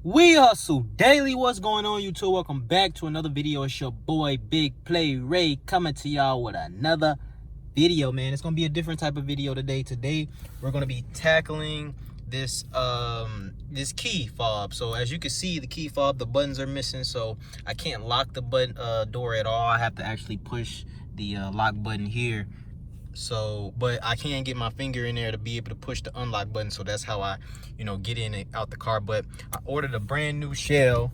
We hustle daily. What's going on, YouTube? Welcome back to another video. It's your boy Big Play Ray coming to y'all with another video, man. It's gonna be a different type of video today. Today we're gonna be tackling this this key fob. So as you can see, the key fob, the buttons are missing, so I can't lock the button door at all. I have to actually push the lock button here. So, but I can get my finger in there to be able to push the unlock button. So that's how I, get in and out the car. But I ordered a brand new shell.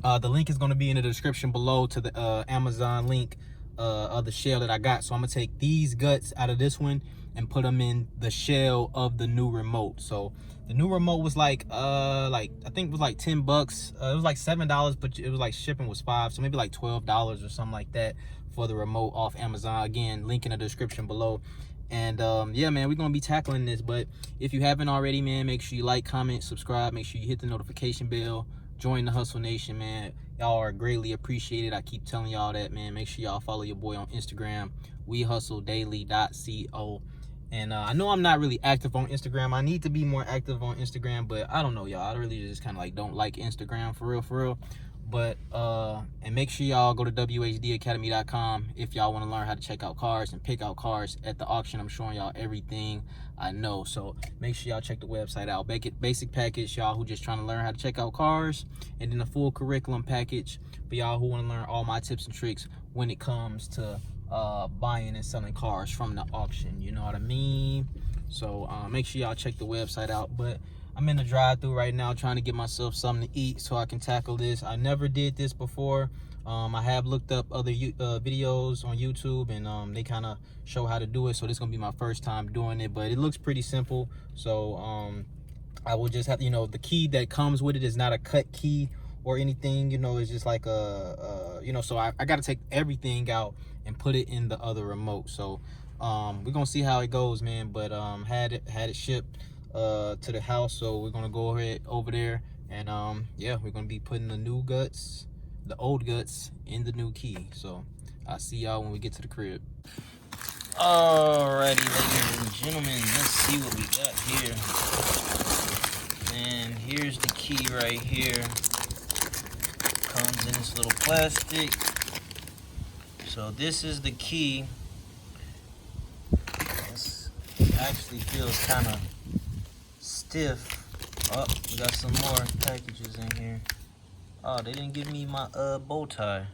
The link is going to be in the description below to the Amazon link of the shell that I got. So I'm gonna take these guts out of this one and put them in the shell of the new remote. So the new remote was like I think it was like 10 bucks. It was like $7, but it was like shipping was $5, so maybe like $12 or something like that for the remote off Amazon. Again, link in the description below. And yeah, man, we're gonna be tackling this. But if you haven't already, man, make sure you like, comment, subscribe. Make sure you hit the notification bell. Join the Hustle Nation, man. Y'all are greatly appreciated. I keep telling y'all that, man. Make sure y'all follow your boy on Instagram, wehustledaily.co. And I know I'm not really active on Instagram. I need to be more active on Instagram, but I don't know, y'all. I really just kind of like don't like Instagram for real. But and make sure y'all go to whdacademy.com if y'all want to learn how to check out cars and pick out cars at the auction. I'm showing y'all everything I know, so make sure y'all check the website out. Basic package, y'all who just trying to learn how to check out cars, and then the full curriculum package for y'all who want to learn all my tips and tricks when it comes to buying and selling cars from the auction. You know what I mean? So make sure y'all check the website out. But I'm in the drive-thru right now trying to get myself something to eat so I can tackle this. I never did this before. I have looked up other videos on YouTube, and they kind of show how to do it. So this is gonna be my first time doing it, but it looks pretty simple. So I will just have, the key that comes with it is not a cut key or anything. It's just like so I got to take everything out and put it in the other remote. So we're gonna see how it goes, man. But had it shipped to the house, so we're gonna go ahead over there, and yeah, we're gonna be putting the new guts, the old guts, in the new key. So I'll see y'all when we get to the crib. Alrighty, ladies and gentlemen, let's see what we got here. And here's the key right here. Comes in this little plastic. So this is the key. This actually feels kind of stiff. Oh, we got some more packages in here. Oh, they didn't give me my bow tie.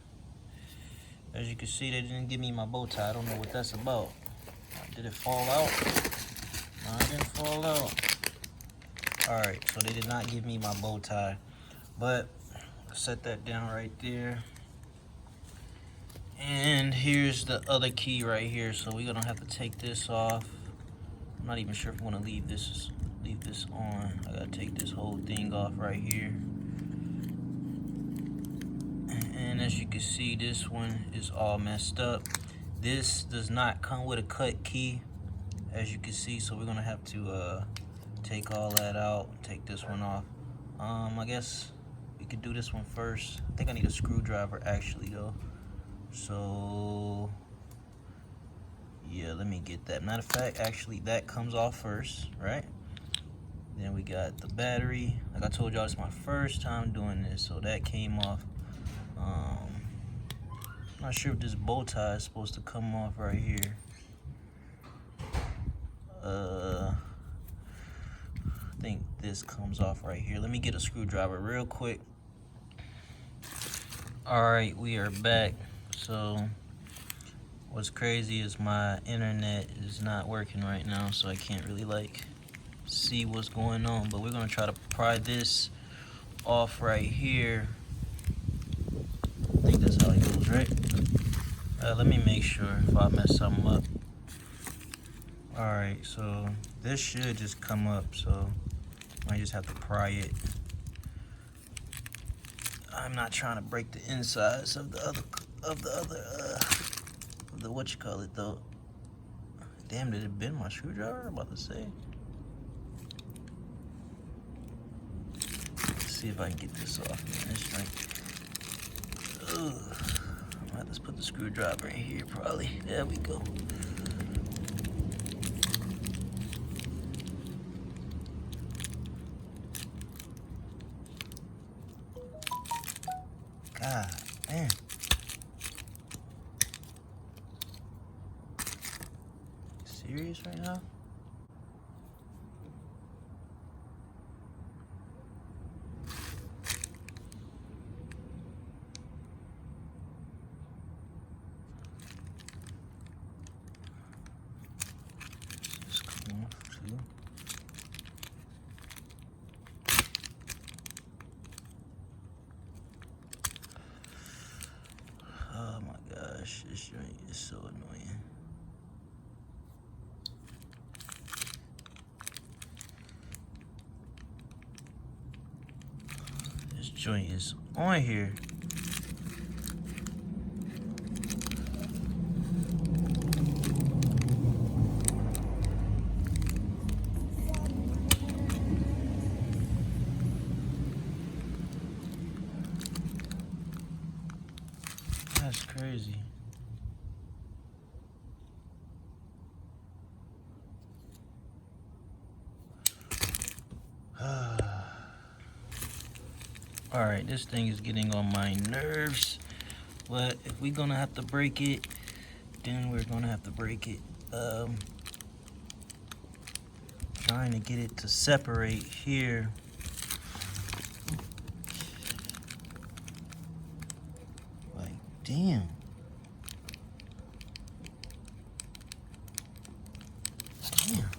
As you can see, they didn't give me my bow tie. I don't know what that's about. Did it fall out? No, it didn't fall out. Alright, so they did not give me my bow tie. But set that down right there. And here's the other key right here. So we're gonna have to take this off. I'm not even sure if I want to leave this on. I gotta take this whole thing off right here. And as you can see, this one is all messed up. This does not come with a cut key, as you can see, so we're gonna have to take all that out, take this one off. I guess we could do this one first. I think I need a screwdriver actually though. So yeah, let me get that. Matter of fact, actually that comes off first, right? Then we got the battery. Like I told y'all, it's my first time doing this, so that came off. Not sure if this bow tie is supposed to come off right here. I think this comes off right here. Let me get a screwdriver real quick. Alright, we are back. So what's crazy is my internet is not working right now, so I can't really see what's going on. But we're gonna try to pry this off right here. I think that's how it goes, right? Let me make sure if I mess something up. Alright, so this should just come up, so I just have to pry it. I'm not trying to break the insides of the what you call it though. Damn, did it bend my screwdriver? I'm about to say. Let's see if I can get this off, man. It's like, ugh. I'm gonna have to put the screwdriver in here probably. There we go. God damn. Serious right now? Just come off too. Oh my gosh, this joint is so annoying. This joint is on here. That's crazy. Alright, this thing is getting on my nerves. But if we're gonna have to break it, then we're gonna have to break it. Trying to get it to separate here. Like, damn. Damn.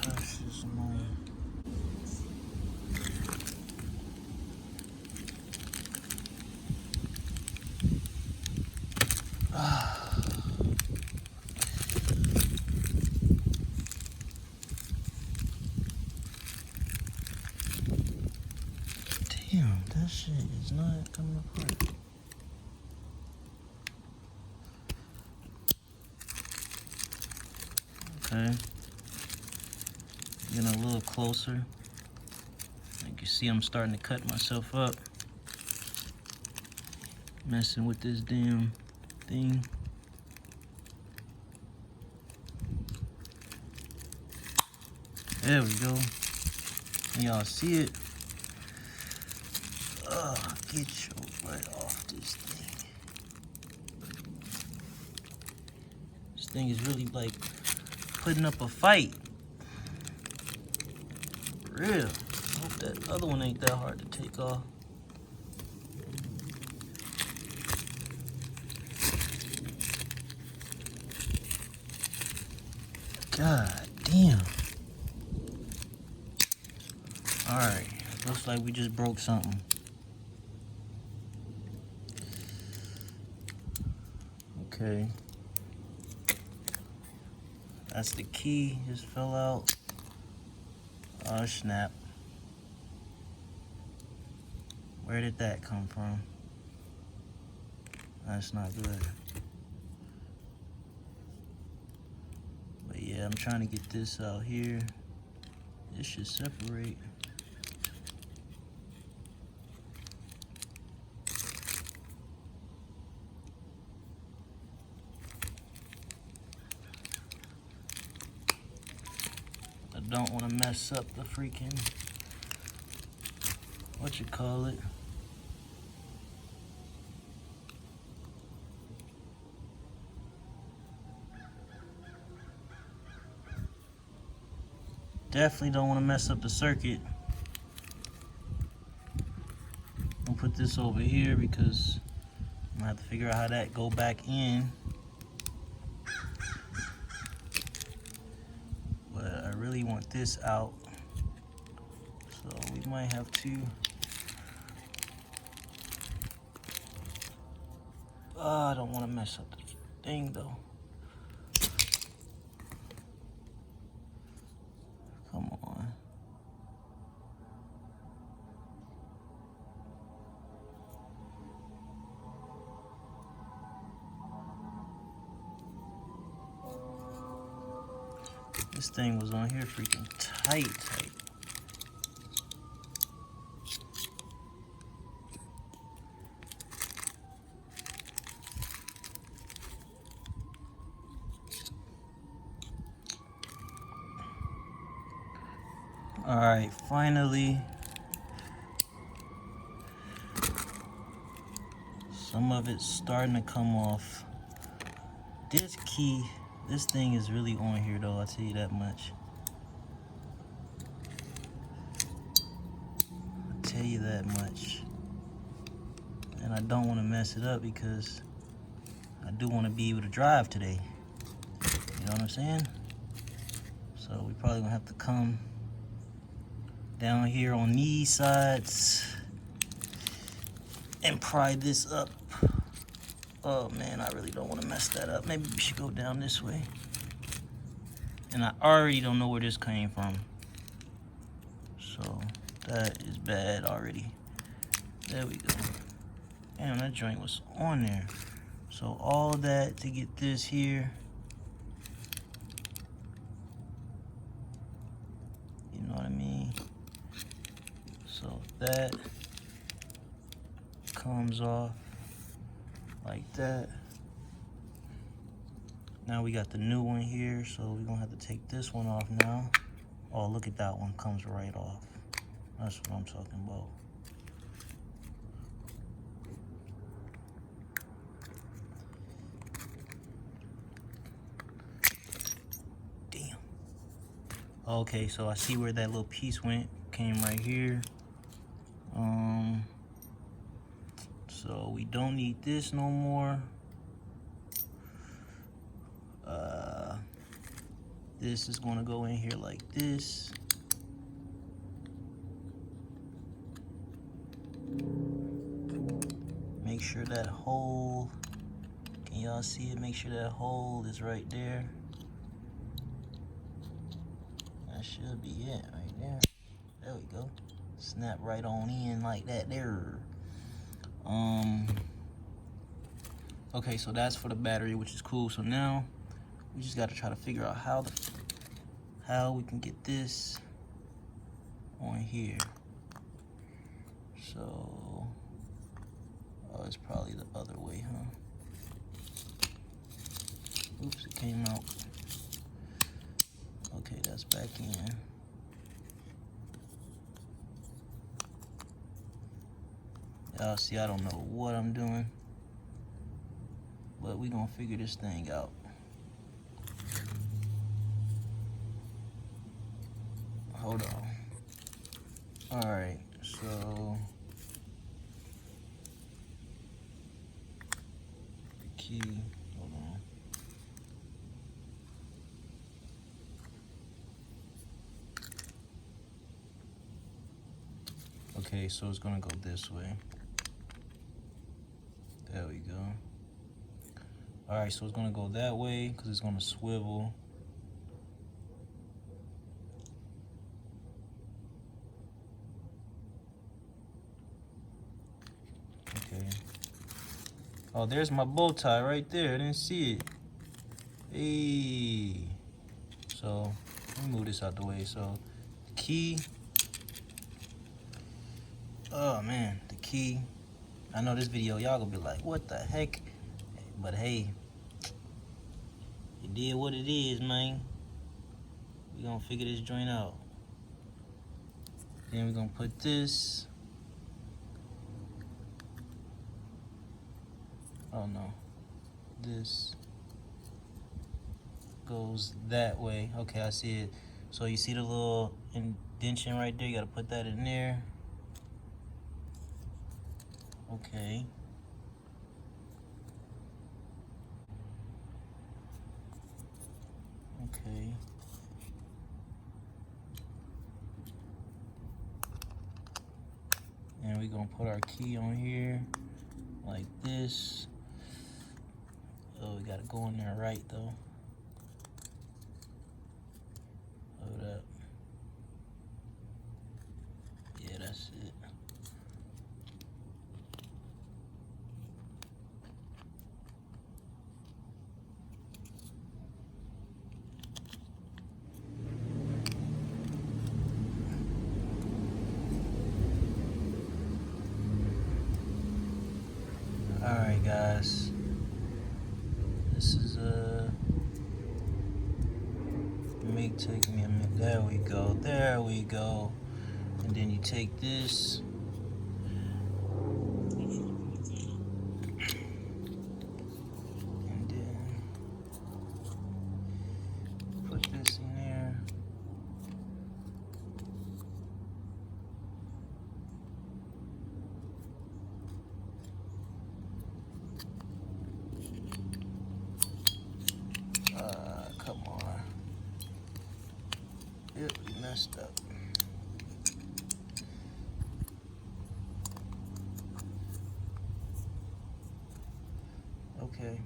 That's just annoying. Damn, that shit is not coming apart. Okay. Getting a little closer. Like you see, I'm starting to cut myself up. Messing with this damn thing. There we go. Can y'all see it? Get your butt off this thing. This thing is really like putting up a fight. For real. I hope that other one ain't that hard to take off. God damn. Alright. Looks like we just broke something. Okay. That's the key. Just fell out. Oh snap. Where did that come from? That's not good. But yeah, I'm trying to get this out here. This should separate. I don't want to mess up the freaking, what you call it? Definitely don't want to mess up the circuit. I'll put this over here because I'm gonna have to figure out how that go back in. But I really want this out, so we might have to. I don't want to mess up the thing though. Come on. This thing was on here freaking tight. All right, finally, some of it's starting to come off. This thing is really on here though, I'll tell you that much. And I don't want to mess it up because I do want to be able to drive today. You know what I'm saying? So we probably gonna have to come down here on these sides and pry this up. Oh man, I really don't want to mess that up. Maybe we should go down this way. And I already don't know where this came from. So that is bad already. There we go. Damn, that joint was on there. So all that to get this here. You know what I mean? So that comes off like that. Now we got the new one here, so we're gonna have to take this one off now. Oh, look at that one, comes right off. That's what I'm talking about. Damn. Okay, so I see where that little piece went, came right here. So we don't need this no more. This is gonna go in here like this. Make sure that hole, can y'all see it? Make sure that hole is right there. That should be it right there. There we go. Snap right on in like that there. Okay, so that's for the battery, which is cool. So now we just got to try to figure out how we can get this on here. So, oh, it's probably the other way, huh? Oops, it came out. Okay, that's back in. Y'all see, I don't know what I'm doing, but we gonna figure this thing out. Hold on. All right, so the key, hold on. Okay, so it's gonna go this way. There we go. All right, so it's gonna go that way because it's gonna swivel. Okay. Oh, there's my bow tie right there. I didn't see it. Hey. So let me move this out the way. So the key. Oh man, the key. I know this video y'all gonna be like, what the heck? But hey, it did what it is, man. We gonna figure this joint out. Then we're gonna put this. Oh no, this goes that way. Okay, I see it. So you see the little indentation right there? You gotta put that in there. Okay. Okay. And we're gonna put our key on here like this. Oh, we gotta go in there right though. Hold up. Yeah, that's it. guys. This is may take me a minute. There we go. There we go. And then you take this. And then put this in there. Come on. Yep, we messed up. Okay.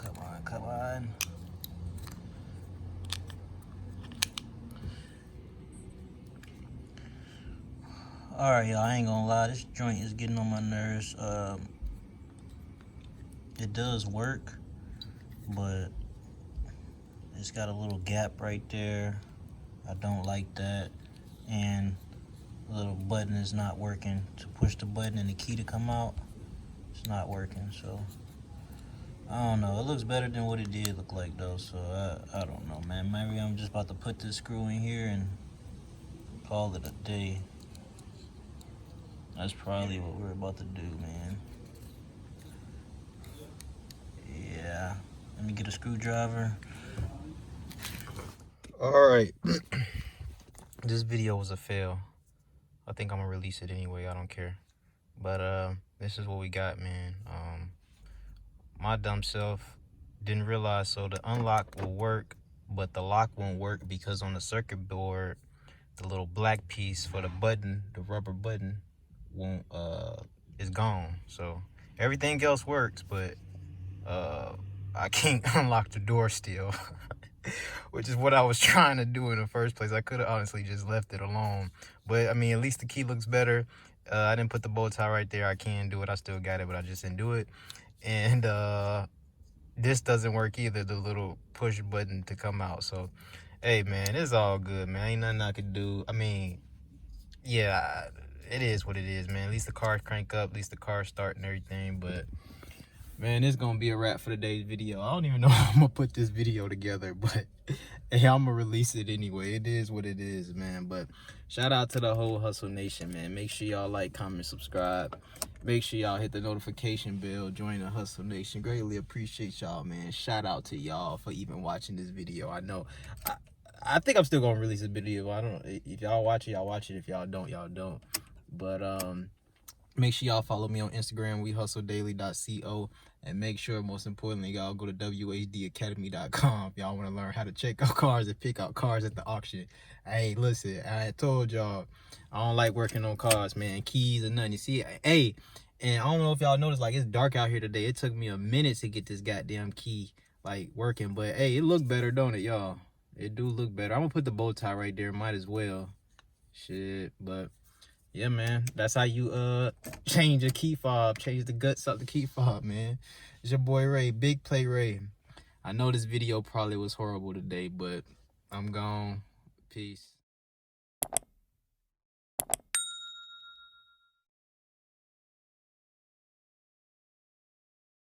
Come on. Alright, y'all, I ain't gonna lie, this joint is getting on my nerves. It does work, but it's got a little gap right there. I don't like that. And the little button is not working. To push the button and the key to come out, it's not working. So I don't know. It looks better than what it did look like though. So I don't know, man. Maybe I'm just about to put this screw in here and call it a day. That's probably what we're about to do, man. Yeah. Let me get a screwdriver. Alright. This video was a fail. I think I'm gonna release it anyway. I don't care. But this is what we got, man. My dumb self didn't realize, so the unlock will work, but the lock won't work because on the circuit board, the little black piece for the button, the rubber button, won't is gone. So everything else works, but I can't unlock the door still. Which is what I was trying to do in the first place. I could have honestly just left it alone, but I mean, at least the key looks better. I didn't put the bow tie right there. I can do it. I still got it, but I just didn't do it. And this doesn't work either, the little push button to come out. So hey, man, it's all good, man. Ain't nothing I could do. I mean, yeah, it is what it is, man. At least the cars crank up, at least the cars start and everything. But man, it's gonna be a wrap for today's video. I don't even know how I'm gonna put this video together, but hey, I'm gonna release it anyway. It is what it is, man. But shout out to the whole Hustle Nation, man. Make sure y'all like, comment, subscribe. Make sure y'all hit the notification bell. Join the Hustle Nation. Greatly appreciate y'all, man. Shout out to y'all for even watching this video. I know I think I'm still gonna release this video. I don't know if y'all watch it, y'all watch it. If y'all don't, y'all don't. But make sure y'all follow me on Instagram, wehustledaily.co, and make sure, most importantly, y'all go to whdacademy.com if y'all want to learn how to check out cars and pick out cars at the auction. Hey, listen, I told y'all I don't like working on cars, man. Keys and nothing. You see, hey, and I don't know if y'all noticed, like, it's dark out here today. It took me a minute to get this goddamn key like working, but hey, it look better, don't it, y'all? It do look better. I'm gonna put the bow tie right there. Might as well. Shit, but yeah, man, that's how you change a key fob, change the guts up the key fob, man. It's your boy Ray, Big Play Ray. I know this video probably was horrible today, but I'm gone. Peace.